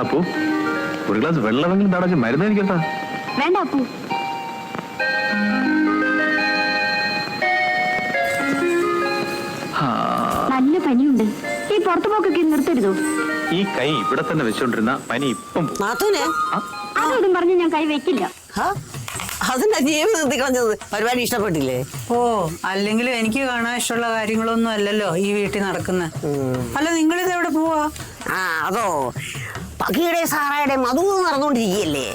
അപ്പു ഒരു ഗ്ലാസ് വെള്ളമെങ്കിലും തടച്ച് മരുന്ന് കഴിക്കട്ടാ. വേണ്ട അപ്പു. നല്ല പനിയുണ്ട്. ഈ പുറത്തു പോക്കൊക്കെ നിർത്തരുതോ? ഈ കൈ ഇവിടെ തന്നെ വെച്ചോണ്ടിരുന്ന പനി ഇപ്പം അതൊന്നും പറഞ്ഞ് ഞാൻ കൈ വെക്കില്ല. അതിന്റെ ജീവിതത്തിൽ കളഞ്ഞത് പരിപാടി ഇഷ്ടപ്പെട്ടില്ലേ? ഓ, അല്ലെങ്കിലും എനിക്ക് കാണാൻ ഇഷ്ടമുള്ള കാര്യങ്ങളൊന്നും അല്ലല്ലോ ഈ വീട്ടിൽ നടക്കുന്ന. അല്ല, നിങ്ങളിത് എവിടെ പോവാ? അതോ പക്കിയുടെ സാറയുടെ മധു നടന്നുകൊണ്ടിരിക്കുകയല്ലേ,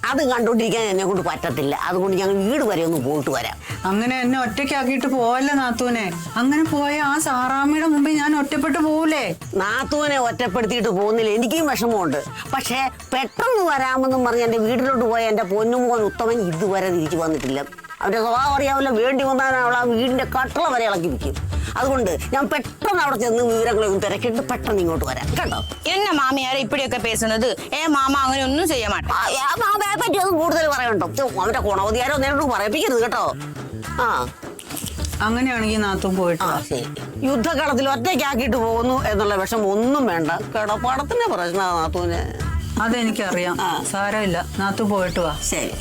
അത് കണ്ടോണ്ടിരിക്കാൻ എന്നെ കൊണ്ട് പറ്റത്തില്ല. അതുകൊണ്ട് ഞങ്ങൾ വീട് വരെ ഒന്ന് പോയിട്ട് വരാം. അങ്ങനെ എന്നെ ഒറ്റയ്ക്കാക്കിയിട്ട് പോവല്ല നാത്തൂനെ. അങ്ങനെ പോയ ആ സാറാമ്മയുടെ മുമ്പിൽ ഞാൻ ഒറ്റപ്പെട്ടു പോവൂലേ? നാത്തൂനെ ഒറ്റപ്പെടുത്തിയിട്ട് പോകുന്നില്ല, എനിക്കും വിഷമമുണ്ട്. പക്ഷേ പെട്ടെന്ന് വരാമെന്നും പറഞ്ഞ് എന്റെ വീട്ടിലോട്ട് പോയ എന്റെ പൊന്നുമോൻ ഉത്തമൻ ഇതുവരെ തിരിച്ചു വന്നിട്ടില്ല. അവന്റെ സ്വഭാവം അറിയാമല്ലോ, വേണ്ടി വന്നാൽ അവൾ ആ വീടിന്റെ കട്ടള വരെ ഇളക്കി വിൽക്കും. അതുകൊണ്ട് ഞാൻ പെട്ടെന്ന് അവിടെ ചെന്ന് വിവരങ്ങളൊന്നും തിരക്കിട്ട് പെട്ടെന്ന് ഇങ്ങോട്ട് വരാം കേട്ടോ. എന്നെ മാമിയാരെ ഇപ്പടിയൊക്കെ പേസുന്നത്? മാമ അങ്ങനെ ഒന്നും ചെയ്യാൻ മാമയെ പറ്റി ഒന്നും കൂടുതൽ പറയണ്ടോ. അവന്റെ ഗുണവതിയാരോ നേരിട്ട് പറയിപ്പിക്കരുത് കേട്ടോ. അങ്ങനെയാണെങ്കിൽ നാത്തും പോയിട്ട് ശരി. യുദ്ധകളത്തിൽ ഒറ്റയ്ക്കാക്കിയിട്ട് പോകുന്നു എന്നുള്ള വിഷം ഒന്നും വേണ്ട. കിടപ്പാടത്തിന്റെ പ്രശ്നമാണ് നാത്തൂന്. അതെനിക്കറിയാം, സാരമില്ല. നാത്തു പോയിട്ട് വാ.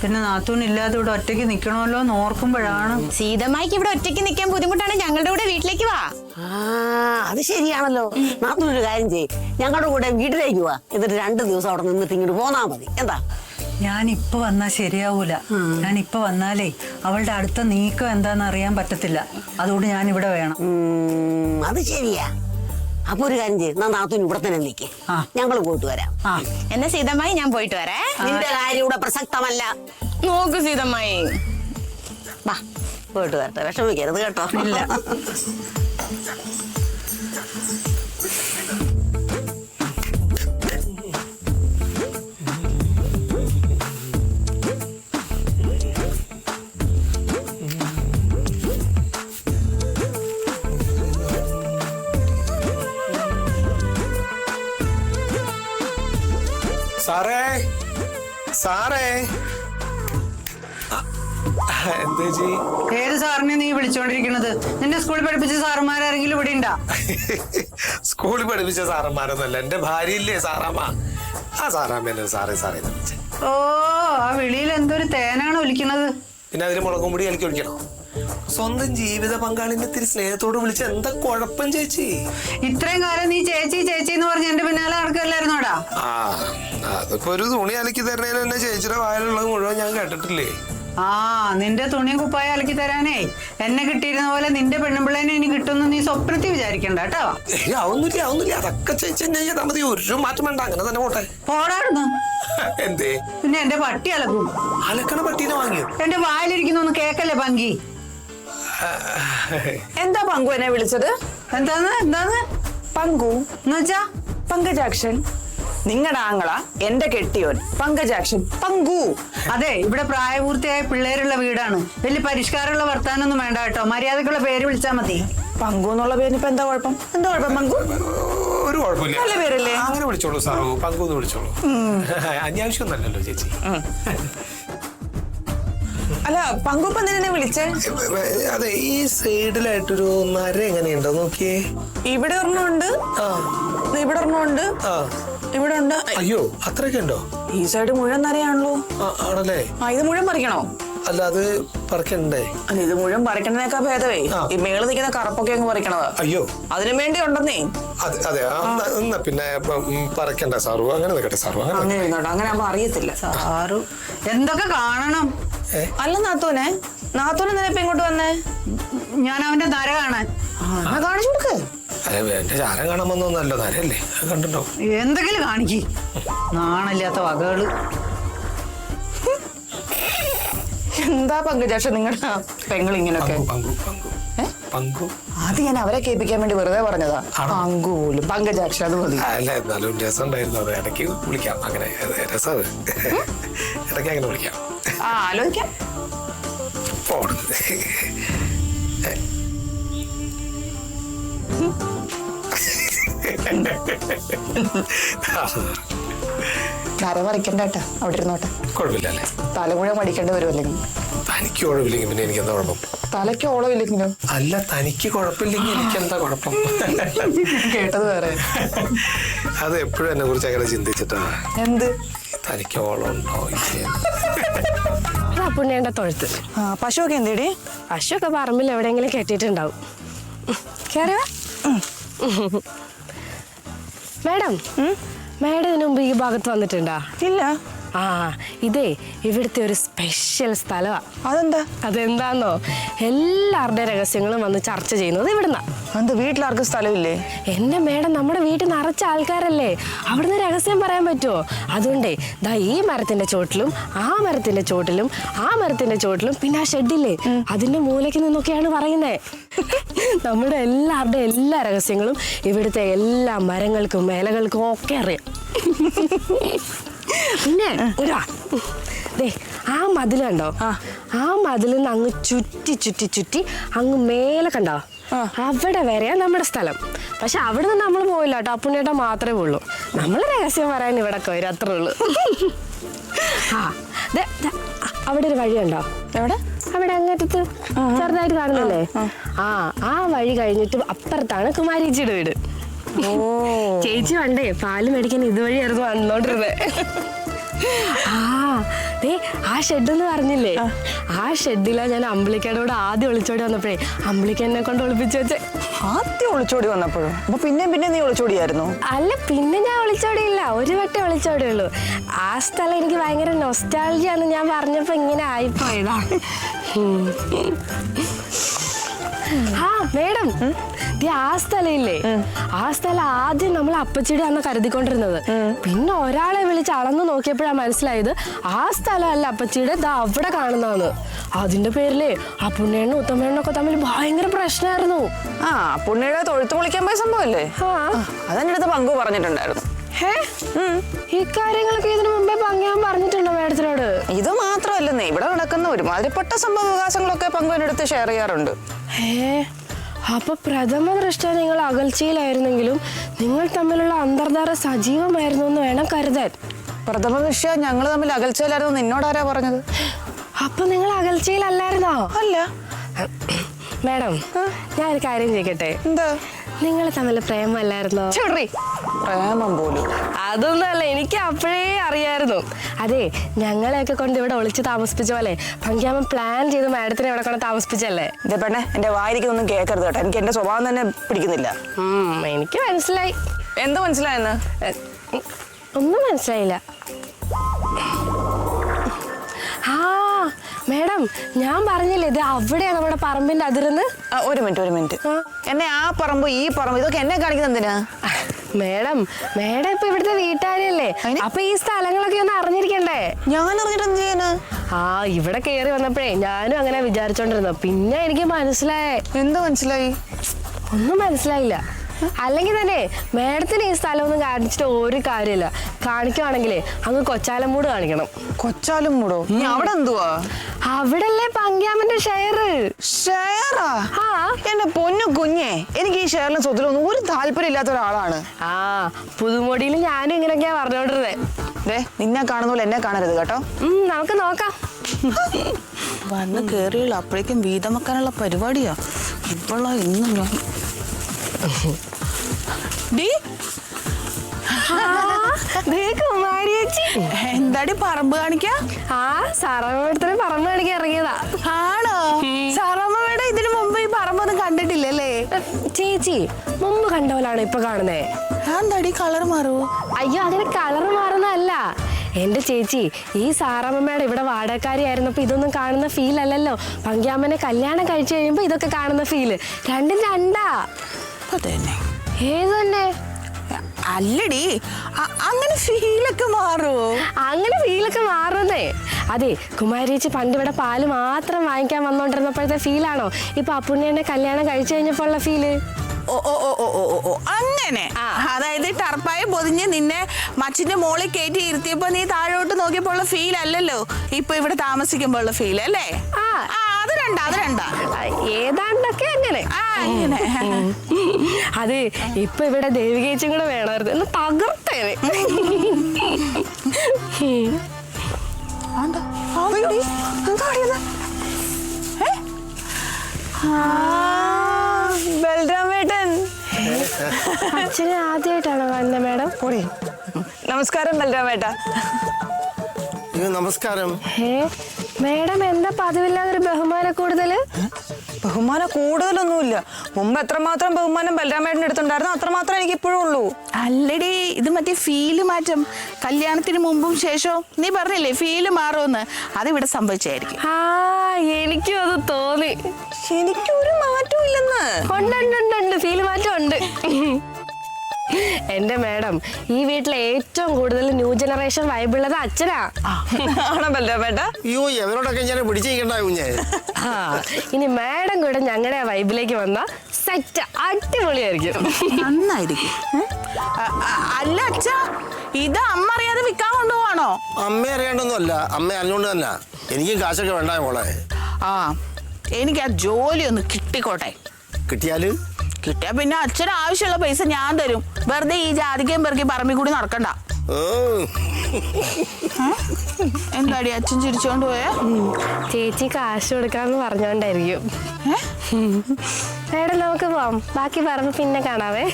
പിന്നെ നാത്തൂന് ഇല്ലാതെ ഇവിടെ ഒറ്റയ്ക്ക് നിക്കണമല്ലോ എന്ന് ഓർക്കുമ്പോഴാണ്. സീതമ്മയ്ക്ക് ഇവിടെ ഒറ്റയ്ക്ക് നിൽക്കാൻ ബുദ്ധിമുട്ടാണ്, ഞങ്ങളുടെ കൂടെ വീട്ടിലേക്ക് വാ. അത് ശരിയാണല്ലോ. നാത്തൂനൊരു കാര്യം ചെയ്യ്, ഞങ്ങളുടെ കൂടെ വീട്ടിലേക്ക് വാ. എന്നിട്ട് 2 ദിവസം അവിടെ നിന്നിട്ട് ഇങ്ങോട്ട് പോന്നാ മതി. എന്താ? ഞാനിപ്പോ വന്നാ ശരിയാവൂല. ഞാനിപ്പോ വന്നാലേ അവളുടെ അടുത്ത നീക്കം എന്താന്ന് അറിയാൻ പറ്റത്തില്ല. അതുകൊണ്ട് ഞാൻ ഇവിടെ വേണം. അത് ശരിയാ. അപ്പൊ ഒരു കാര്യം ചെയ്യും, നാത്തൂന് ഇവിടെ തന്നെ നിൽക്കേ, ഞങ്ങൾ പോയിട്ട് വരാം. എന്നാ സീതമ്മായി ഞാൻ പോയിട്ട് വരേ. നിന്റെ കാര്യം ഇവിടെ പ്രസക്തമല്ല. നോക്ക് സീതമ്മായി, വാ പോയിട്ട് വരട്ടെ, വിഷമിക്കരുത് കേട്ടോ. ഇല്ല. സാറേ സാറേ എന്താ ജി? ഏത് സാറിനെ നീ വിളിച്ചോണ്ടിരിക്കണത്? നിന്റെ സ്കൂളിൽ പഠിപ്പിച്ച സാറന്മാരെങ്കിലും ഇവിടെ ഉണ്ടാ? സ്കൂളിൽ പഠിപ്പിച്ച സാറന്മാരൊന്നല്ല, എന്റെ ഭാര്യയില്ലേ സാറാമ്മ, ആ സാറാമ്മ സാറേ സാറേ. ഓ, ആ വിളിയിൽ എന്തൊരു തേനാണ് ഒലിക്കണത്. പിന്നെ അതിന് മുളകും പൊടി എനിക്ക് ഒഴിക്കണോ? സ്വന്തം ജീവിത പങ്കാളിനെ ഇത്തിരി സ്നേഹത്തോട് വിളിച്ച എന്താ കുഴപ്പം ചേച്ചി? ഇത്രയും കാലം നീ ചേച്ചി ചേച്ചി എന്ന് പറഞ്ഞ് എന്റെ പിന്നാലെ നടക്കല്ലായിരുന്നോടാ? അതിപ്പോ ഒരു തുണി അലക്കി തരണേലും എന്നെ ചേച്ചിയുടെ വായിലുള്ളത് മുഴുവൻ ഞാൻ കേട്ടിട്ടില്ലേ? നിന്റെ തുണിയും കുപ്പായ അലക്കി തരാനേ എന്നെ കിട്ടിയിരുന്ന പോലെ നിന്റെ പെണ്ണുമ്പിള്ളേനെ ഇനി കിട്ടുമെന്ന് നീ സ്വപ്നത്തിൽ വിചാരിക്കണ്ട കേട്ടോ. ആവുന്നില്ല അതൊക്കെ ചേച്ചി എന്നെ ചെയ്താൽ മതി, ഒരു മാറ്റം വേണ്ട, അങ്ങനെ തന്നെ പോട്ടെ. പോടാടുന്നു. എന്തേ? പിന്നെ എന്റെ പട്ടി അലക്കും. അലക്കണ പട്ടീനെ വാങ്ങിയോ? എന്റെ വായിലിരിക്കുന്നൊന്ന് കേക്കല്ലേ പങ്കി? എന്താ പങ്കു എന്നെ വിളിച്ചത്? എന്താന്ന് പങ്കു എന്നുവെച്ചാ? പങ്കജാക്ഷൻ, നിങ്ങളുടെ ആങ്ങള എന്റെ കെട്ടിയോൻ പങ്കജാക്ഷൻ, പങ്കു. അതെ, ഇവിടെ പ്രായപൂർത്തിയായ പിള്ളേരുള്ള വീടാണ്. വലിയ പരിഷ്കാരമുള്ള വർത്താനൊന്നും വേണ്ട കേട്ടോ. മര്യാദക്കുള്ള പേര് വിളിച്ചാ മതി. പങ്കു എന്നുള്ള പേരിന് ഇപ്പൊ എന്താ കുഴപ്പം? പങ്കു ഒരു കുഴപ്പമില്ല, നല്ല പേരല്ലേ? അങ്ങനെ വിളിച്ചോളൂ സാറു, പങ്കു എന്ന് വിളിച്ചോളൂ. അന്യാവശ്യമൊന്നല്ലോ ചേച്ചി. അല്ല, പങ്കു ഇപ്പൊ എന്തിനെ വിളിച്ചേ? അതെ, ഈ സൈഡിലായിട്ടൊരു നര എങ്ങനെയുണ്ടോ നോക്കിയേ. ഇവിടെ ഒരെണ്ണമുണ്ട്, ഇവിടെ ഒരെണ്ണമുണ്ട്, ഇവിടെ ഉണ്ട്. അയ്യോ, അത്രയൊക്കെ ഉണ്ടോ? ഈ സൈഡ് മുഴുവൻ നരയാണല്ലോ. ആണല്ലേ? ഇത് മുഴുവൻ പറിക്കണോ? അല്ല, അത് പറിക്കണ്ടേ? അല്ല, ഇത് മുഴുവൻ പറിക്കണേക്കാ ഭേദവേ ഈ മേളിൽ നിൽക്കുന്ന കറുപ്പൊക്കെ അങ്ങ് പറിക്കണത്. അയ്യോ, അതിനു വേണ്ടി ഉണ്ടെന്നേ. അതെ എന്നാ പിന്നെ പറിക്കണ്ട സാറു, അങ്ങനെ നിൽക്കട്ടെ സാറു. അങ്ങനെ അങ്ങനെ ആകുമ്പോ അറിയത്തില്ല സാറു. എന്തൊക്കെ കാണണം? അല്ല നാത്തൂനെ നിനപ്പ ഇങ്ങോട്ട് വന്നേ? ഞാൻ അവന്റെ നര കാണാൻ. കാണിച്ചു കൊടുക്ക്. എന്റെ ചാരം കാണാൻ വന്നൊന്നല്ലോ, നരല്ലേ, കണ്ടിട്ടോ? എന്തെങ്കിലും കാണിക്ക്, നാണില്ലാത്ത വകകള്. എന്താ പങ്കജാക്ഷൻ നിങ്ങളുടെ പെങ്ങൾ ഇങ്ങനൊക്കെ? അത് ഞാൻ അവരെ കേൾപ്പിക്കാൻ വേണ്ടി വെറുതെ പറഞ്ഞതാ. പങ്കു പോലും പങ്കജാക്ഷൻ, അത് മതി. അല്ല, എന്നാലും രസം ഉണ്ടായിരുന്നു. അത് ഇടയ്ക്ക് വിളിക്കാം, അങ്ങനെ രസം. ഇടയ്ക്ക് അങ്ങനെ വിളിക്കാം. ആലോചിക്കാം. നര പറിക്കണ്ടേട്ടാ, അവിടെ ഇരുന്നോട്ടെ. കുഴപ്പമില്ല അല്ലേ? തല മുഴുവൻ മടിക്കേണ്ടി വരുമല്ലെങ്കിൽ. തനിക്ക് കുഴപ്പമില്ലെങ്കിൽ പിന്നെ എനിക്ക് എന്താ കുഴപ്പം? തലയ്ക്ക് ഓളമില്ലെങ്കിലും അല്ല, തനിക്ക് കുഴപ്പമില്ലെങ്കിൽ എനിക്ക് എന്താ കുഴപ്പം? കേട്ടത് വേറെ. അത് എപ്പോഴും എന്നെ കുറിച്ച് അങ്ങനെ ചിന്തിച്ചിട്ടാ. എന്ത്? തനിക്ക് ഓളം ഉണ്ടോ? പുണ്യേണ്ട തൊഴുത്ത്. പശുവൊക്കെ എന്തേടി? പശുവൊക്കെ പറമ്പിൽ എവിടെയെങ്കിലും കെട്ടിയിട്ടുണ്ടാവും. കേറിവാ. മാഡം, മാഡം ഇതിനു മുമ്പ് ഈ ഭാഗത്ത് വന്നിട്ടുണ്ടാ? ഇല്ല. ആ, ഇതേ ഇവിടുത്തെ ഒരു സ്പെഷ്യൽ സ്ഥലമാണ്. അതെന്താ? അതെന്താന്നോ, എല്ലാവരുടെ രഹസ്യങ്ങളും വന്ന് ചർച്ച ചെയ്യുന്നത് ഇവിടുന്നാ. എന്താ, വീട്ടിലാർക്കും സ്ഥലമില്ലേ? എന്റെ മേഡം, നമ്മുടെ വീട്ടിൽ നിറച്ച ആൾക്കാരല്ലേ, അവിടുന്ന് രഹസ്യം പറയാൻ പറ്റുമോ? അതുകൊണ്ടേ ദാ ഈ മരത്തിന്റെ ചോട്ടിലും ആ മരത്തിന്റെ ചോട്ടിലും ആ മരത്തിന്റെ ചോട്ടിലും പിന്നെ ആ ഷെഡില്ലേ അതിന്റെ മൂലയ്ക്ക് നിന്നൊക്കെയാണ് പറയുന്നേ. നമ്മുടെ എല്ലാവരുടെയും എല്ലാ രഹസ്യങ്ങളും ഇവിടുത്തെ എല്ലാ മരങ്ങൾക്കും ഇലകൾക്കും ഒക്കെ അറിയാം. പിന്നെ ദേ ആ മതിൽ കണ്ടോ? ആ മതിലിൽ നിന്ന് അങ്ങ് ചുറ്റി ചുറ്റി ചുറ്റി അങ്ങ് മേലെ കണ്ടോ? അവിടെ വരെയാ നമ്മുടെ സ്ഥലം. പക്ഷെ അവിടെ നിന്ന് നമ്മൾ പോയില്ല കേട്ടോ, അപ്പുണ്ണിയേട്ടൻ മാത്രമേ ഉള്ളൂ. നമ്മൾ രഹസ്യം പറയാൻ ഇവിടെ വരും, അത്രേ ഉള്ളൂ. ആ അവിടെ ഒരു വഴിയുണ്ടോ? എവിടെ? അവിടെ അങ്ങറ്റത്ത് ചെറുതായിട്ട് കാണുന്നില്ലേ? ആ വഴി കഴിഞ്ഞിട്ട് അപ്പുറത്താണ് കുമാരിച്ചിയുടെ വീട്. ചേച്ചി വണ്ടേ പാല് മേടിക്കാൻ ഇതുവഴിയായിരുന്നു വന്നോണ്ടിരുന്നത്. ആ ഷെഡ് എന്ന് പറഞ്ഞില്ലേ, ആ ഷെഡിലാ ഞാൻ അമ്പിളിക്കടോട് ആദ്യം ഒളിച്ചോടി വന്നപ്പോഴേ അമ്പിളിക്ക് എന്നെ കൊണ്ട് ഒളിപ്പിച്ചു വെച്ചേ. ആദ്യം ഒളിച്ചോടി വന്നപ്പോഴും? അപ്പൊ പിന്നെ നീ ഒളിച്ചോടിയായിരുന്നു? അല്ല, പിന്നെ ഞാൻ ഒളിച്ചോടിയില്ല, ഒരു വട്ടം ഒളിച്ചോടിയുള്ളൂ. ആ സ്ഥലം എനിക്ക് ഭയങ്കര നൊസ്റ്റാൾജിയാന്ന് ഞാൻ പറഞ്ഞപ്പോ ഇങ്ങനെ ആയിപ്പോയതാ. ആ മേഡം, ആ സ്ഥലം ഇല്ലേ, ആ സ്ഥലം ആദ്യം നമ്മൾ അപ്പച്ചിയുടെ അന്ന് കരുതിക്കൊണ്ടിരുന്നത്. പിന്നെ ഒരാളെ വിളിച്ച് അളന്ന് നോക്കിയപ്പോഴാണ് മനസ്സിലായത് ആ സ്ഥലമല്ല അപ്പച്ചിയുടെ, ദാ അവിടെ കാണുന്നതാണ്. അതിന്റെ പേരിലേ ആ പുണ്യേണ്ണും ഉത്തമേണ്ണൊക്കെ തമ്മിൽ ഭയങ്കര പ്രശ്നമായിരുന്നു. ആ, പുണ്യയുടെ തൊഴുത്ത് പൊളിക്കാൻ പോയ സംഭവല്ലേ? അതെന്റെ അടുത്ത് പങ്കു പറഞ്ഞിട്ടുണ്ടായിരുന്നു. ഈ കാര്യങ്ങളൊക്കെ ഇതിനു മുമ്പേ പങ്കാൻ പറഞ്ഞിട്ടുണ്ടോ മേഡത്തിനോട്? ഇത് മാത്രമല്ലെന്നേ, ഇവിടെ നടക്കുന്ന ഒരുമാതിരിപ്പെട്ട സംഭവ വികാസങ്ങളൊക്കെ പങ്കുവിന്റെ അടുത്ത് ഷെയർ ചെയ്യാറുണ്ട്. അപ്പൊ പ്രഥമ ദൃഷ്ട്യാ നിങ്ങൾ അകൽച്ചയിലായിരുന്നെങ്കിലും നിങ്ങൾ തമ്മിലുള്ള അന്തർധാര സജീവമായിരുന്നു എന്ന് വേണം കരുതാൻ. പ്രഥമ ദൃഷ്ട്യാ ഞങ്ങൾ തമ്മിൽ അകൽച്ചയിലായിരുന്നു നിന്നോട് ആരാ പറഞ്ഞത്? അപ്പൊ നിങ്ങൾ അകൽച്ചയിലല്ലായിരുന്നോ? അല്ല മേഡം, ഞാനൊരു കാര്യം ചോദിക്കട്ടെ? എന്താ? നിങ്ങൾ തമ്മിൽ പ്രേമല്ലായിരുന്നോ? പ്രേമം പോലും? അതൊന്നുമല്ല, എനിക്ക് അപ്പോഴേ അറിയായിരുന്നു. അതെ, ഞങ്ങളെയൊക്കെ കൊണ്ട് ഇവിടെ ഒളിച്ച് താമസിപ്പിച്ച പോലെ പങ്കാമൻ പ്ലാൻ ചെയ്ത് മാഡത്തിനെ ഇവിടെ കൊണ്ട് താമസിപ്പിച്ചല്ലേ? ഇതേ പെണ്ണെ, എന്റെ വായിരിക്കൊന്നും കേൾക്കരുത് കേട്ടോ, എനിക്ക് എന്റെ സ്വഭാവം തന്നെ പിടിക്കുന്നില്ല. എനിക്ക് മനസ്സിലായി. എന്ത് മനസ്സിലായെന്ന്? ഒന്നും മനസ്സിലായില്ല. ആ മേഡം, ഞാൻ പറഞ്ഞില്ലേ ഇത് അവിടെയാണ് നമ്മുടെ പറമ്പിന്റെ അതിർന്ന്. ഒരു മിനിറ്റ്, എന്നെ ആ പറമ്പ് ഈ പറമ്പ് ഇതൊക്കെ എന്നെ കാണിക്കുന്നത് എന്തിനാ? മേഡം ഇപ്പൊ ഇവിടുത്തെ വീട്ടുകാരല്ലേ, അപ്പൊ ഈ സ്ഥലങ്ങളൊക്കെ ഒന്ന് അറിഞ്ഞിരിക്കണ്ടേ? ഞാൻ അറിഞ്ഞിട്ട് എന്ത് ചെയ്യാനാ? ഇവിടെ കയറി വന്നപ്പോഴേ ഞാനും അങ്ങനെ വിചാരിച്ചോണ്ടിരുന്നു. പിന്നെ എനിക്ക് മനസ്സിലായേ. എന്ത് മനസ്സിലായി? ഒന്നും മനസ്സിലായില്ല. അല്ലെങ്കിൽ തന്നെ മേഡത്തിന് ഈ സ്ഥലമൊന്നും കാണിച്ചിട്ട് ഒരു കാര്യമില്ല. കാണിക്കുവാണെങ്കിലേ അങ്ങ് കൊച്ചാലമ്മൂട് കാണിക്കണം. കൊച്ചാലമ്മൂടോ? നീ അവിടെ എന്തുവാ? അവിടല്ലേ പങ്കാമന്റെ ഷെയറാ? എന്റെ പൊന്നു കുഞ്ഞെ, എനിക്ക് ഈ ഷെയറിലും സ്വത്തിലൊന്നും ഒരു താല്പര്യം ഇല്ലാത്ത ഒരാളാണ്. പുതുമോടിയിൽ ഞാനും ഇങ്ങനെയൊക്കെയാ പറഞ്ഞോണ്ടിരുന്നേ. നിന്നെ കാണുന്ന പോലെ എന്നെ കാണരുത് കേട്ടോ. നമുക്ക് നോക്കാം. വന്ന് കേറിയുള്ള അപ്പോഴേക്കും വീതം വെക്കാനുള്ള പരിപാടിയാ ഇപ്പോഴാ. ഇന്നും ഞാൻ എന്താടി പറമ്പ് കാണിക്കാ? സാറാമ്മയുടെ പറമ്പ് കാണിക്കാൻ ഇറങ്ങിയതാ. ആണോ? സാറാമ്മയുടെ ഇതിനു മുമ്പ് ഈ പറമ്പൊന്നും കണ്ടിട്ടില്ലല്ലേ? ചേച്ചി മുമ്പ് കണ്ടവരാണ് ഇപ്പൊ കാണുന്നേ. എന്താടി കളർ മാറുവോ? അയ്യോ, അങ്ങനെ കളർ മാറുന്നതല്ല എന്റെ ചേച്ചി. ഈ സാറാമ്മയുടെ ഇവിടെ വാടകക്കാരി ആയിരുന്നപ്പോ ഇതൊന്നും കാണുന്ന ഫീൽ അല്ലല്ലോ. പങ്കാമനെ കല്യാണം കഴിച്ചു കഴിയുമ്പോ ഇതൊക്കെ കാണുന്ന ഫീല് രണ്ടും രണ്ടാ. ഏത് തന്നെ? അല്ലടി, അങ്ങനെ ഫീലൊക്കെ മാറുമോ? അങ്ങനെ ഫീലൊക്കെ മാറുന്നേ. അതെ, കുമാരിയേച്ചി പണ്ട് ഇവിടെ പാല് മാത്രം വാങ്ങിക്കാൻ വന്നോണ്ടിരുന്നപ്പോഴത്തെ ഫീലാണോ ഇപ്പൊ അപ്പുണ്ണിയെ കല്യാണം കഴിച്ചു കഴിഞ്ഞപ്പോ ഉള്ള ഫീല്? അങ്ങനെ. അതായത് ടർപ്പായി പൊതിഞ്ഞ് നിന്നെ മച്ചിന്റെ മോളിൽ കയറ്റി ഇരുത്തിയപ്പോ നീ താഴോട്ട് നോക്കിയപ്പോ ഉള്ള ഫീൽ അല്ലല്ലോ ഇപ്പൊ ഇവിടെ താമസിക്കുമ്പോ ഉള്ള ഫീൽ അല്ലേ? അത് രണ്ടാ ഏതാണ്ടൊക്കെ അങ്ങനെ. അത് ഇപ്പൊ ഇവിടെ ദേവികേച്ചും കൂടെ വേണമായിരുന്നു, എന്ന് തകർത്തേനെ. ബൽറാമേട്ടൻ അച്ഛനെ ആദ്യമായിട്ടാണോ കാണുന്നത് മാഡം? നമസ്കാരം ബൽറാമേട്ട. നമസ്കാരം. മാഡം എന്താ പതിവില്ലാതൊരു ബഹുമാന കൂടുതല്? ബഹുമാനം കൂടുതലൊന്നുമില്ല. മുമ്പ് എത്രമാത്രം ബഹുമാനം ബൽറാമേട്ടൻ്റെ അടുത്തുണ്ടായിരുന്നു അത്രമാത്രം എനിക്ക് ഇപ്പോഴും ഉള്ളൂ. അല്ലടി, ഇത് മറ്റേ ഫീല് മാറ്റം. കല്യാണത്തിന് മുമ്പും ശേഷവും നീ പറഞ്ഞില്ലേ ഫീല് മാറുമെന്ന്, അതിവിടെ സംഭവിച്ചായിരിക്കും. ആ എനിക്കും അത് തോന്നി. എനിക്കൊരു മാറ്റവും ഇല്ലെന്ന്. ഉണ്ട് ഫീല് മാറ്റം ഉണ്ട്. എന്റെ മാഡം, ഈ വീട്ടിലെ ഏറ്റവും കൂടുതൽ ന്യൂ ജനറേഷൻ വൈബുള്ളത് അച്ഛനാ. ആണോ ബൽറാമേട്ട? അയ്യോ എവരോടൊക്കെ ഞാൻ പിടിച്ചിരിക്കണ്ട കുഞ്ഞെ. ഇനി മാഡം കൂടെ ഞങ്ങളുടെ വൈബിലേക്ക് വന്ന സെറ്റ് അടിപൊളിയായിരിക്കും. നന്നായിരിക്കും. അല്ല അച്ഛാ, ഇത് അമ്മ അറിയാതെ വിൽക്കാൻ കൊണ്ടുപോവാണോ? അമ്മ അറിയാണ്ടൊന്നുമല്ല, അമ്മ അറിഞ്ഞോണ്ട് തന്നെ. എനിക്കും കാശൊക്കെ വേണ്ട മോളെ. ആ, എനിക്ക് ആ ജോലി ഒന്ന് കിട്ടിക്കോട്ടെ. കിട്ടിയാല് കിട്ടിയാ പിന്നെ അച്ഛന് ആവശ്യമുള്ള പൈസ ഞാൻ തരും. വെറുതെ ഈ ജാതിക്കയും പെറുക്കി പറമ്പിൽ കൂടി നടക്കണ്ട. എന്താടി അച്ഛൻ ചിരിച്ചോണ്ട് പോയേ? ചേച്ചി കാശ് കൊടുക്കാന്ന് പറഞ്ഞോണ്ടായിരിക്കും. മാഡം നമുക്ക് പോവാം, ബാക്കി പറമ്പ് പിന്നെ കാണാവേ.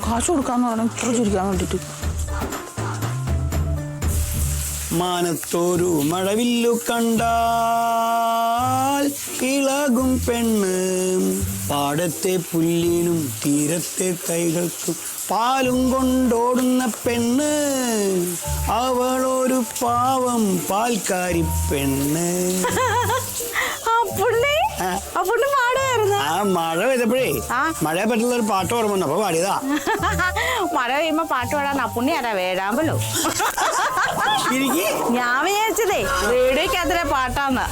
കാശ് കൊടുക്കാന്ന് പറഞ്ഞു ഇത്ര ചിരിക്കാൻ വേണ്ടിട്ട്. മാനത്തോരു മഴവില്ലു കണ്ടാൽ ഇളകും പെണ്ണ്, പാടത്തെ പുല്ലിനും തീരത്തെ കൈകൾക്കും പാലും കൊണ്ടോടുന്ന പെണ്ണ്, അവളൊരു പാവം പാൽക്കാരി പെണ്ണ്. ആ മഴ പെയ്തപ്പോഴേ മഴയെ പറ്റുന്ന ഒരു പാട്ട് ഓർമ്മ അപ്പൊ പാടിയതാ. മഴ പെയ്യുമ്പോ പാട്ട് പാടാൻ അപ്പുണ്ണി ആരാ വേഴാമ്പലോ? ഞാൻ വിചാരിച്ചതേ റേഡിയോക്കകത്തിലെ പാട്ടാന്ന്.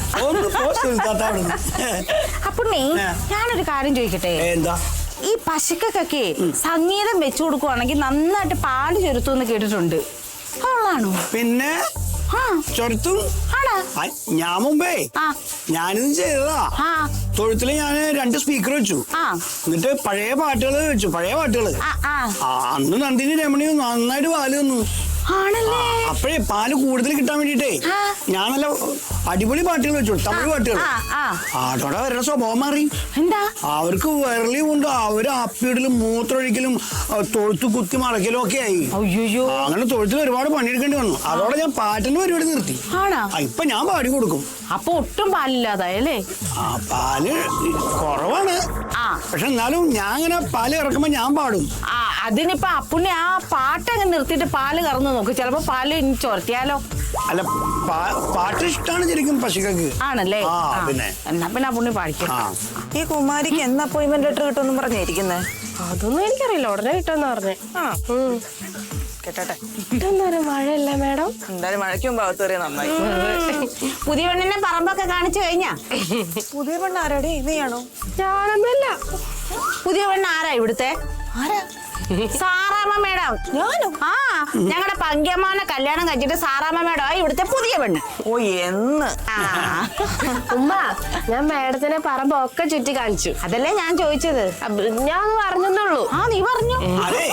അപ്പുണ്ണി, ഞാനൊരു കാര്യം ചോദിക്കട്ടെ? എന്താ? ഈ പശുക്കൊക്കെ സംഗീതം വെച്ചു കൊടുക്കുവാണെങ്കിൽ നന്നായിട്ട് പാല് ചൊരുത്തുമെന്ന് കേട്ടിട്ടുണ്ട്. കൊള്ളാണോ? പിന്നെ ചൊരുത്തും. ഞാൻ മുമ്പേ ഞാനിത് ചെയ്തതാ. തൊഴുത്തില് ഞാൻ 2 സ്പീക്കർ വെച്ചു. എന്നിട്ട് പഴയ പാട്ടുകൾ വെച്ചു. പഴയ പാട്ടുകള് അന്ന് നന്ദിനി രമണിയും നന്നായിട്ട് പാല് തന്നു. അപ്പഴേ പാല് കൂടുതൽ കിട്ടാൻ വേണ്ടിട്ടേ ഞാൻ നല്ല അടിപൊളി പാട്ടുകൾ വെച്ചു, തമിഴ് പാട്ടുകൾ. ആട്ടോടെ അവരുടെ സ്വഭാവം മാറി. എന്താ? അവർക്ക് വിരളി കൊണ്ട് അവര് അപ്പിയിടലും മൂത്രമൊഴിക്കലും തൊഴുത്ത് കുത്തി മറക്കലും ഒക്കെ ആയി. അങ്ങനെ തൊഴുത്തിൽ ഒരുപാട് പണിയെടുക്കേണ്ടി വന്നു. അതോടെ ഞാൻ പാട്ടിന്റെ പരിപാടി നിർത്തി. ഇപ്പൊ ഞാൻ പാടി കൊടുക്കും. അപ്പൊ ഒട്ടും പാലില്ലാതായല്ലേ? പാല് കുറവാണ്, പക്ഷെ എന്നാലും ഞാൻ ഇങ്ങനെ പാല് ഇറക്കുമ്പോ ഞാൻ പാടും. അതിനിപ്പോ അപ്പുണ്ണി ആ പാട്ടങ്ങ് നിർത്തിയിട്ട് പാല് കറന്നു നോക്ക്, ചിലപ്പോ പാല് ഇനി ചൊരത്തിയാലോ? അല്ല, പാട്ട് ഇഷ്ടമാണ് ശരിക്കും പശുക്കൾക്ക്. ആണല്ലേ? പിന്നെ എന്നാ പിന്നെ അപ്പുണ്ണി പാടിക്കും. ഈ കുമാരിക്ക് എന്ന് അപ്പോയിന്റ്മെന്റ് ലെറ്റർ കിട്ടുമെന്നും പറഞ്ഞിരിക്കുന്നത്? അതൊന്നും എനിക്കറിയില്ല, ഉടനെ കിട്ടുമെന്ന് പറഞ്ഞേ. കേട്ടെ, മഴയല്ല മാഡം? എന്തായാലും മഴയ്ക്ക് മുമ്പ് അകത്ത് കയറിയ നന്നായി. പുതിയ പെണ്ണിനെ പറമ്പൊക്കെ കാണിച്ചു കഴിഞ്ഞാ? പുതിയ പെണ്ണ് ആരാടി? നീയാണോ? ഞാനൊന്നുമല്ല. പുതിയ പെണ്ണ് ആരാ ഇവിടുത്തെ? ആരാ? സാറാമ്മ മേഡം. ഞാനോ? ആ, ഞങ്ങളുടെ പങ്കിയമ്മാനെ കല്യാണം കഴിച്ചിട്ട് സാറാമ്മ മേഡം ഇവിടുത്തെ പുതിയ പെണ്ണ്. ഓ, എന്ന്? ഉമ്മ, ഞാൻ മാഡത്തിനെ പറമ്പ് ഒക്കെ ചുറ്റി കാണിച്ചു. അതല്ലേ ഞാൻ ചോദിച്ചത്. ഞാൻ പറഞ്ഞെന്നുള്ളൂ. നീ പറഞ്ഞു. അതെ,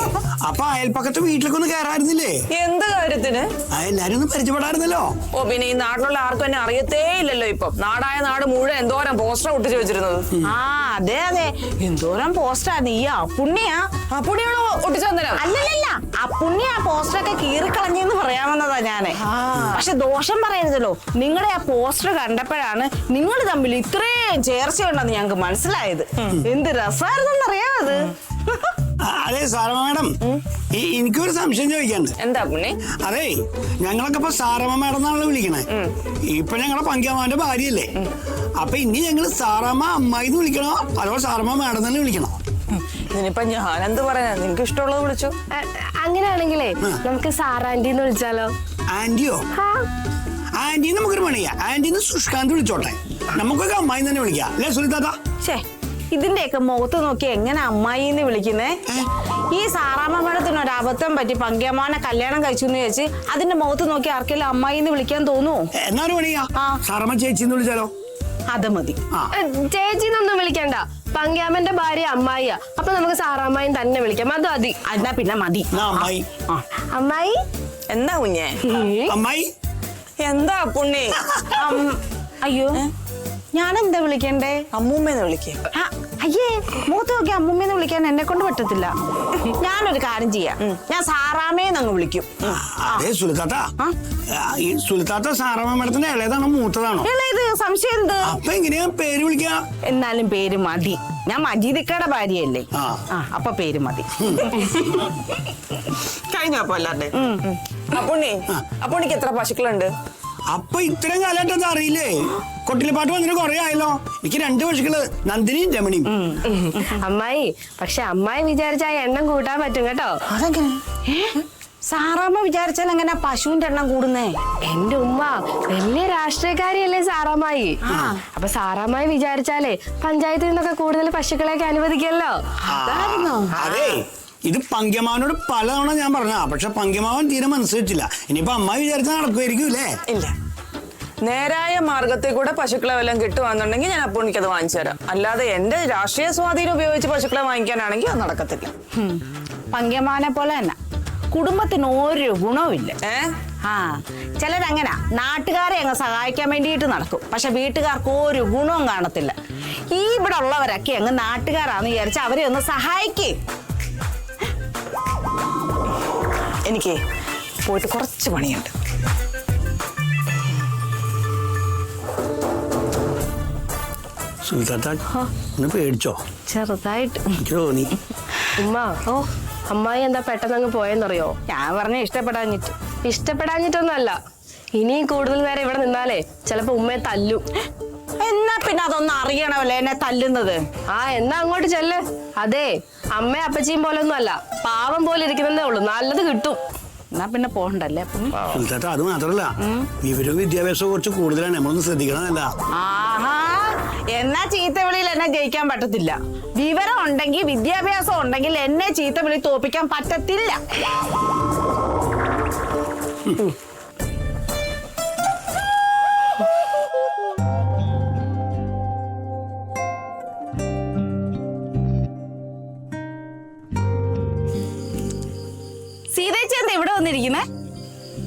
അപ്പൊ അയൽപ്പക്കത്ത് വീട്ടിലേക്ക് ഒന്ന് കയറായിരുന്നില്ലേ? എന്ത് കാര്യത്തിന്? എല്ലാരും ഒന്ന് പരിചയപ്പെടായിരുന്നല്ലോ. ഓ, പിന്നെ ഈ നാട്ടിലുള്ള ആർക്കും എന്നെ അറിയത്തേ ഇല്ലല്ലോ. ഇപ്പൊ നാടായ നാട് മുഴുവൻ എന്തോരം പോസ്റ്റർ ഒട്ടിച്ചു വെച്ചിരുന്നത്. അതെ അതെ, എന്തോരം പോസ്റ്ററാ. നീയാ പുണ്യാ? പുണ്യാണോ ഒട്ടിച്ചു തന്നേരാ? അല്ലല്ല, ആ പുണ്യ ആ പോസ്റ്ററൊക്കെ കീറിക്കളഞ്ഞെന്ന് പറയാമെന്നതാ ഞാന്. പക്ഷെ ദോഷം പറയരുതല്ലോ. നിങ്ങളുടെ ആ പോസ്റ്റർ കണ്ടപ്പോഴാണ് നിങ്ങൾ തമ്മിൽ ഇത്രയും ചേർച്ചയുണ്ടെന്ന് ഞങ്ങക്ക് മനസ്സിലായത്. എന്ത് രസമായിരുന്നറിയാമത്? അതെ സാറമ്മ മാഡം, എനിക്കൊരു സംശയം ചോദിക്കാണ്ട്. എന്താ പുണ്ണി? അതെ, ഞങ്ങളൊക്കെ ഇപ്പൊ സാറമ്മ മാഡം എന്നാണല്ലോ വിളിക്കണേ. ഇപ്പൊ ഞങ്ങളുടെ പങ്കിയമ്മാന്റെ ഭാര്യയല്ലേ? അപ്പൊ ഇനി ഞങ്ങള് സാറമ്മ അമ്മായി എന്ന് വിളിക്കണോ അതോ സാറമ്മ മാഡം തന്നെ വിളിക്കണോ? ഇതിനിപ്പൊ ഞാനെന്ത് പറയാ? നിനക്ക് ഇഷ്ടമുള്ളത് വിളിച്ചോ. അങ്ങനെയാണെങ്കിലേ നമുക്ക് സാറാൻറ്റി എന്ന് വിളിച്ചാലോ? ആന്റിയോ? ആന്റി നമുക്കൊരു പണിയാ. ആന്റിന്ന് സുഷ്കാന്ത് വിളിച്ചോട്ടെ, നമുക്കൊക്കെ അമ്മായി തന്നെ വിളിക്കാം. അല്ലേ സുനിതാത്ത? ഇതിന്റെയൊക്കെ മുഖത്ത് നോക്കി എങ്ങനെ അമ്മായിന്ന് വിളിക്കുന്നേ? ഈ സാറാമ്മ മേഡത്തിന് ഒരു അബദ്ധം പറ്റി പങ്കിയമ്മാനെ കല്യാണം കഴിച്ചു എന്ന് ചോദിച്ച് അതിന്റെ മുഖത്ത് നോക്കി ആർക്കെങ്കിലും അമ്മായിന്ന് വിളിക്കാൻ തോന്നുവോ? എന്നാ ഒരു പണിയാ, സാറമ്മ ചേച്ചിന്ന് വിളിച്ചാലോ? അത് മതി. ചേച്ചിന്നൊന്നും വിളിക്കണ്ട, പങ്കിയാമ്മന്റെ ഭാര്യ അമ്മായിയാ. അപ്പൊ നമുക്ക് സാറാമ്മായും തന്നെ വിളിക്കാം. അത് മതി. എന്നാ പിന്നെ മതി. അമ്മായി. അമ്മായി എന്താ കുഞ്ഞേ? അമ്മായി എന്താ പുണ്ണി? അയ്യോ, ഞാൻ എന്താ വിളിക്കണ്ടേ? അമ്മൂമ്മേന്ന് വിളിക്കേ. ആ, അയ്യേ മൂത്ത് നോക്കി അമ്മൂമ്മേന്ന് വിളിക്കാൻ എന്നെ കൊണ്ട് പറ്റത്തില്ല. ഞാനൊരു കാര്യം ചെയ്യാം, ഞാൻ സാറാമ്മേന്ന് അങ്ങ് വിളിക്കും. അതെ സുൽത്താത്ത, ഈ സുൽത്താത്ത സാറാമ്മ മേഡത്തിന്റെ ഇളയതാണോ മൂത്തതാണോ? ഇളയത്. സംശയം എന്ത്? അപ്പൊ എങ്ങനെയാ പേര് വിളിക്കാ? എന്നാലും പേര് മതി. ഞാൻ മജീദിക്കയുടെ ഭാര്യയല്ലേ. അപ്പൊ പേര് മതി. കഴിഞ്ഞപ്പോ അല്ലാണ്ട്. അപ്പുണ്ണിക്ക് എത്ര പശുക്കളുണ്ട്? അപ്പൊ ഇത്രയും കാലമായിട്ട് അറിയില്ലേ? കൊട്ടിലിപ്പാട്ട് വന്നിട്ട് കൊറേ ആയല്ലോ. എനിക്ക് 2 പശുക്കള്, നന്ദിനിയും രമണിയും. അമ്മായി, പക്ഷെ അമ്മായി വിചാരിച്ച ആ എണ്ണം കൂട്ടാൻ പറ്റും കേട്ടോ. അതെങ്ങനെ? സാറാമ്മ വിചാരിച്ചാൽ എങ്ങനെ പശുവിന്റെ എണ്ണം കൂടുന്നേ? എന്റെ ഉമ്മ വലിയ രാഷ്ട്രീയക്കാരിയല്ലേ സാറാമായി. അപ്പൊ സാറാമായി വിചാരിച്ചാലേ പഞ്ചായത്തിൽ നിന്നൊക്കെ കൂടുതൽ പശുക്കളെയൊക്കെ അനുവദിക്കല്ലോ. അതെ, ഇത് പങ്ക്യമാവനോട് പലതവണ ഞാൻ പറഞ്ഞാ, പക്ഷെ പങ്ക്യമാവൻ തീരെ മനസ്സിലായിട്ടില്ല. ഇനിയിപ്പോ അമ്മായി വിചാരിച്ചാൽ നടക്കുമായിരിക്കും അല്ലേ? ഇല്ല, നേരായ മാർഗത്തിൽ കൂടെ പശുക്കളെ വല്ലതും കിട്ടുവാന്നുണ്ടെങ്കിൽ ഞാൻ അപ്പുണ്ണിക്ക് അത് വാങ്ങിച്ചു തരാം. അല്ലാതെ എന്റെ രാഷ്ട്രീയ സ്വാധീനം ഉപയോഗിച്ച് പശുക്കളെ വാങ്ങിക്കാനാണെങ്കിൽ അത് നടക്കത്തില്ല. പങ്ക്യമാനെ പോലെ തന്നെ കുടുംബത്തിന് ഒരു ഗുണവുമില്ല. ചിലരങ്ങനെ നാട്ടുകാരെ അങ്ങ് സഹായിക്കാൻ വേണ്ടിയിട്ട് നടക്കും, പക്ഷെ വീട്ടുകാർക്ക് ഒരു ഗുണവും കാണത്തില്ല. ഈ ഇവിടെ ഉള്ളവരൊക്കെ അങ്ങ് നാട്ടുകാരാന്ന് വിചാരിച്ച അവരെ ഒന്ന് സഹായിക്കേ. എനിക്ക് പോയിട്ട് കുറച്ച് പണിയുണ്ട്. സുൽത്താത്ത ഒന്ന് പേടിച്ചോ? ചെറുതായിട്ട് എനിക്ക് തോന്നി. ഉമ്മ, അമ്മായി എന്താ പെട്ടെന്ന് അങ്ങ് പോയെന്നറിയോ? ഞാൻ പറഞ്ഞ ഇഷ്ടപ്പെടാഞ്ഞിട്ട്. ഇഷ്ടപ്പെടാഞ്ഞിട്ടൊന്നുമല്ല, ഇനിയും കൂടുതൽ നേരം ഇവിടെ നിന്നാലേ ചിലപ്പോ ഉമ്മയെ തല്ലും. എന്നാ പിന്നെ അതൊന്നും അറിയണമല്ലേ എന്നെ തല്ലുന്നത്. എന്നാ അങ്ങോട്ട് ചെല്ല്. അതെ, അമ്മയും അപ്പച്ചിയും പോലൊന്നും അല്ല, പാവം പോലെ ഇരിക്കുന്നതേ ഉള്ളൂ, നല്ലത് കിട്ടും. എന്നാ പിന്നെ പോകണ്ടല്ലേ? സുൽത്താത്ത, അത് മാത്രല്ല വിവരവും വിദ്യാഭ്യാസവും കുറച്ച് കൂടുതലാണ്, നമ്മളൊന്ന് ശ്രദ്ധിക്കണമല്ല. ആഹാ, എന്നാ ചീത്തവിളിയിൽ എന്നെ ജയിക്കാൻ പറ്റത്തില്ല. വിവരം ഉണ്ടെങ്കിൽ വിദ്യാഭ്യാസം ഉണ്ടെങ്കിൽ എന്നെ ചീത്തവിളി തോപ്പിക്കാൻ പറ്റത്തില്ല. സീതേച്ചി എന്താ ഇവിടെ വന്നിരിക്കുന്നേ?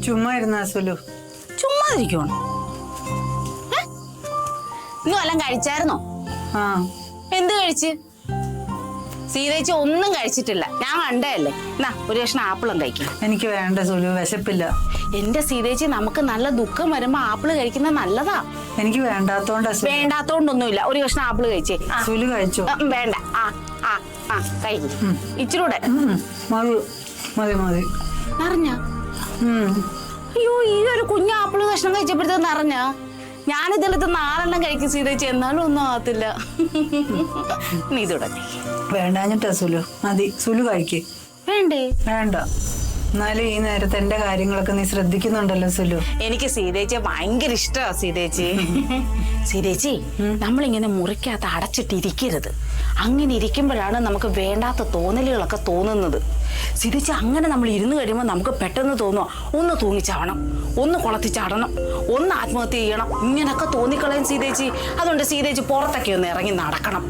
ചുമ്മാ ഇരുന്നാ സുലു. ചുമ്മാ ഇരിക്കുവാണോ? ഇന്ന് വല്ലതും കഴിച്ചായിരുന്നോ? എന്ത് കഴിച്ച്? സീതേച്ചി ഒന്നും കഴിച്ചിട്ടില്ല, ഞാൻ കണ്ടതല്ലേ. എന്നാ ഒരു കഷ്ണം ആപ്പിളും കഴിക്കും. എനിക്ക് വേണ്ട സുലു, വിശപ്പില്ല. എന്റെ സീതേച്ചി, നമുക്ക് നല്ല ദുഃഖം വരുമ്പോ ആപ്പിള് കഴിക്കുന്നത് നല്ലതാ. എനിക്ക് വേണ്ടാത്തോണ്ടാ. വേണ്ടാത്തോണ്ടൊന്നുമില്ല, ഒരു കഷ്ണം ആപ്പിള് കഴിച്ചേ. സുലു കഴിച്ചോ? വേണ്ട, കഴിക്കും. ഇച്ചിരൂടെ മതി മതി മതി. നിറഞ്ഞ? അയ്യോ, ഈ ഒരു കുഞ്ഞു ആപ്പിള് കഷ്ണം കഴിച്ചപ്പോഴത്തേക്ക് നിറഞ്ഞ. ഞാനിതിലത്ത് 4 കഴിക്കും സീതേച്ചി, എന്നാലും ഒന്നും ആകത്തില്ല. നീ ഇതൂടെ വേണ്ടാഞ്ഞിട്ടാ സുലു. മതി, സുലു കഴിക്ക്. വേണ്ടേ? വേണ്ട. എന്നാലും ഈ നേരത്തെ എന്റെ കാര്യങ്ങളൊക്കെ നീ ശ്രദ്ധിക്കുന്നുണ്ടല്ലോ സുലു. എനിക്ക് സീതേച്ചിയെ ഭയങ്കര ഇഷ്ടമാ സീതേച്ചി. സീതേച്ചി, നമ്മളിങ്ങനെ മുറിക്കകത്ത് അടച്ചിട്ടിരിക്കരുത്. അങ്ങനെ ഇരിക്കുമ്പോഴാണ് നമുക്ക് വേണ്ടാത്ത തോന്നലുകളൊക്കെ തോന്നുന്നത്. സീതേച്ചി, അങ്ങനെ നമ്മൾ ഇരുന്ന് കഴിയുമ്പോൾ നമുക്ക് പെട്ടെന്ന് തോന്നുക ഒന്ന് തൂങ്ങിച്ചാവണം, ഒന്ന് കുളത്തിച്ചാടണം, ഒന്ന് ആത്മഹത്യ ചെയ്യണം, ഇങ്ങനൊക്കെ തോന്നിക്കളയും സീതേച്ചി. അതുകൊണ്ട് സീതേച്ചി പുറത്തൊക്കെ ഒന്ന് ഇറങ്ങി നടക്കണം.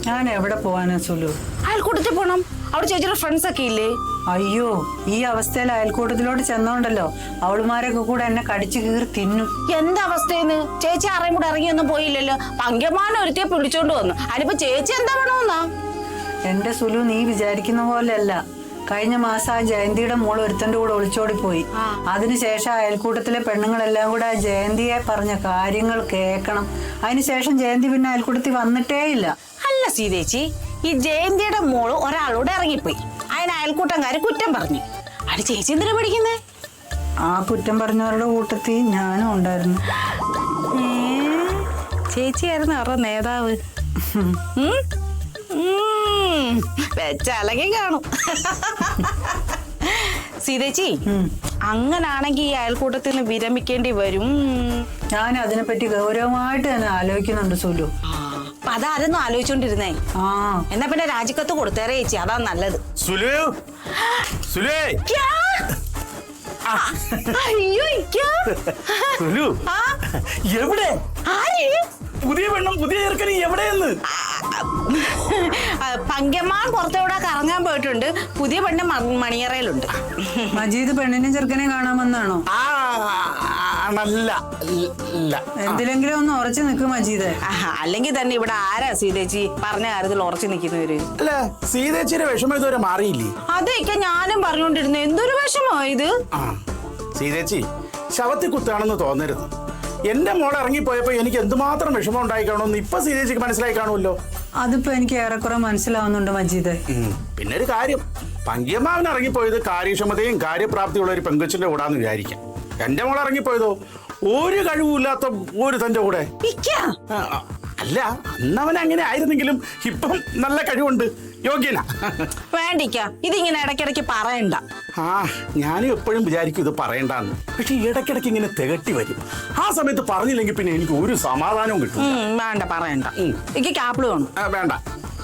ഞാൻ എവിടെ പോവാനാ സുലു? അയൽക്കൂട്ടത്തിൽ പോണം, അവിടെ ചേച്ചിയുടെ ഫ്രണ്ട്സ് ഒക്കെ ഇല്ലേ? അയ്യോ, ഈ അവസ്ഥയിൽ അയൽക്കൂട്ടത്തിലോട്ട് ചെന്നോണ്ടല്ലോ അവളുമാരൊക്കെ കൂടെ എന്നെ കടിച്ചു കീറി തിന്നും. എന്താ അവസ്ഥയെന്ന്? ചേച്ചി ആരെയും കൂടെ ഇറങ്ങിയൊന്നും പോയില്ലല്ലോ. പങ്കമാനം ഒരുത്തിയെ പിടിച്ചോണ്ട് വന്നു. അതിനിപ്പോ ചേച്ചി എന്താ വേണമെന്നാ? എന്റെ സുലു, നീ വിചാരിക്കുന്ന പോലെയല്ല. കഴിഞ്ഞ മാസം ആ ജയന്തിയുടെ മോൾ ഒരുത്തന്റെ കൂടെ ഒളിച്ചോടി പോയി. അതിനുശേഷം അയൽക്കൂട്ടത്തിലെ പെണ്ണുങ്ങളെല്ലാം കൂടെ ആ ജയന്തിയെ പറഞ്ഞ കാര്യങ്ങൾ കേൾക്കണം. അതിനുശേഷം ജയന്തി പിന്നെ അയൽക്കൂട്ടത്തിൽ വന്നിട്ടേ ഇല്ല. അല്ല സീതേച്ചി, ഈ ജയന്തിയുടെ മോള് ഒരാളോട് ഇറങ്ങിപ്പോയി, അതിന് അയൽക്കൂട്ടംകാര് കുറ്റം പറഞ്ഞു. അത് ചേച്ചി എന്തിനാ പഠിക്കുന്നേ? ആ കുറ്റം പറഞ്ഞവരുടെ കൂട്ടത്തിൽ ഞാനും ഉണ്ടായിരുന്നു. ചേച്ചിയായിരുന്നു അവരുടെ നേതാവ്. വെച്ചലകി കാണും. സീതേച്ചി, അങ്ങനാണെങ്കി ഈ അയൽക്കൂട്ടത്തിൽ നിന്ന് വിരമിക്കേണ്ടി വരും. ഞാൻ അതിനെപ്പറ്റി ഗൗരവമായിട്ട് തന്നെ ആലോചിക്കുന്നുണ്ട് സുലു. അപ്പൊ അതായിരുന്നു ആലോചിച്ചോണ്ടിരുന്നേ. എന്നാ പിന്നെ രാജിക്കത്ത് കൊടുത്തേരെ ചേച്ചി, അതാ നല്ലത്. സുലു, എവിടെ? പുതിയ പെണ്ണും പുതിയ ചെറുക്കനും എവിടെയെന്ന്? പങ്കമാൻ പുറത്തോടെ കറങ്ങാൻ പോയിട്ടുണ്ട്. പുതിയ പെണ്ണ് മണിയറയിലുണ്ട്. മജീദ് പെണ്ണിനെ ചെറുക്കനെ കാണാമെന്നാണോ? ആണല്ല ഇല്ല. എന്തിലെങ്കിലും ഒന്ന് ഉറച്ചു നിൽക്കും മജീദേ. അല്ലെങ്കിൽ തന്നെ ഇവിടെ ആരാ സീതേച്ചി പറഞ്ഞ കാര്യത്തിൽ ഉറച്ചു നിൽക്കുന്നവര്? അല്ല സീതേച്ചിയുടെ വിഷമം ഇതുവരെ മാറിയില്ലേ? അതൊക്കെ ഞാനും പറഞ്ഞോണ്ടിരുന്നു. എന്തൊരു വിഷമോ ഇത്? ആ സീതേച്ചി ശവത്തിൽ കുത്താണെന്ന് തോന്നരുത്. എന്റെ മോളെ ഇറങ്ങിപ്പോയപ്പോ എനിക്ക് എന്തുമാത്രം വിഷമം ഉണ്ടായി കാണുമെന്ന് ഇപ്പൊ സീതേച്ചിക്ക് മനസ്സിലായി കാണുമല്ലോ. അതിപ്പോ എനിക്ക് ഏറെക്കുറെ മനസ്സിലാവുന്നുണ്ട് മജീദേ. പിന്നെ ഒരു കാര്യം, പങ്കിയമ്മാവൻ ഇറങ്ങിപ്പോയത് കാര്യക്ഷമതയും കാര്യപ്രാപ്തിയുള്ള ഒരു പെങ്കൊച്ചിന്റെ കൂടാന്ന് വിചാരിക്കാം. എന്റെ മോളെ ഇറങ്ങിപ്പോയതോ ഒരു കഴിവുമില്ലാത്ത ഒരു തന്റെ കൂടെ. അല്ല അന്നവൻ അങ്ങനെ ആയിരുന്നെങ്കിലും ഇപ്പം നല്ല കഴിവുണ്ട്, യോഗ്യനാ. വേണ്ടിക്ക ഇതിങ്ങനെ ഇടയ്ക്കിടയ്ക്ക് പറയണ്ട. ആ ഞാനും എപ്പോഴും വിചാരിക്കും ഇത് പറയണ്ടെന്ന്. പക്ഷെ ഇടയ്ക്കിടയ്ക്ക് ഇങ്ങനെ തികട്ടി വരും. ആ സമയത്ത് പറഞ്ഞില്ലെങ്കിൽ പിന്നെ എനിക്ക് ഒരു സമാധാനവും കിട്ടും. വേണ്ട പറയണ്ട. എനിക്ക് കാപ്പിള് വേണം. വേണ്ട.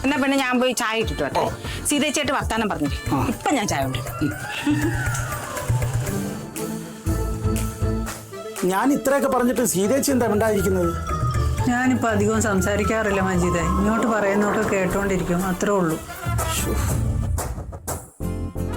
എന്നാ പിന്നെ ഞാൻ പോയി ചായ ഇട്ടിട്ട് വരട്ടെ. സീതേച്ചിയായിട്ട് വർത്താനം പറഞ്ഞിട്ട് ഇപ്പൊ ഞാൻ ചായ ഉണ്ട്. ഞാൻ ഇത്രയൊക്കെ പറഞ്ഞിട്ട് സീതേച്ചി എന്താ ഉണ്ടായിരിക്കുന്നത്? ഞാനിപ്പോ അധികം സംസാരിക്കാറില്ല മജീദേ. ഇങ്ങോട്ട് പറയുന്നതൊക്കെ കേട്ടോണ്ടിരിക്കും, അത്രേ ഉള്ളൂ.